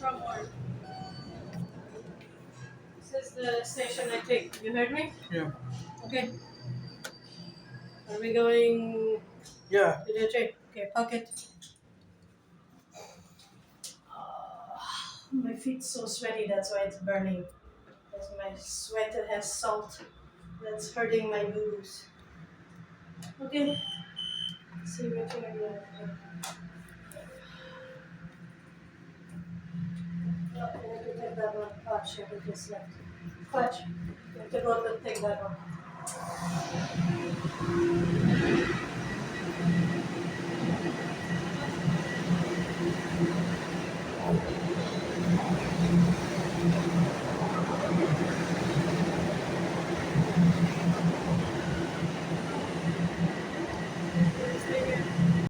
from or this is the station I take. You heard me? Yeah. Okay. Are we going Yeah. to the train? Okay, pocket. My feet's so sweaty, that's why it's burning. Because my sweat has salt. That's hurting my boobs. Okay. See which one you have. No, I have to take that one. Clutch, I just left. Clutch. You have to go to take that one.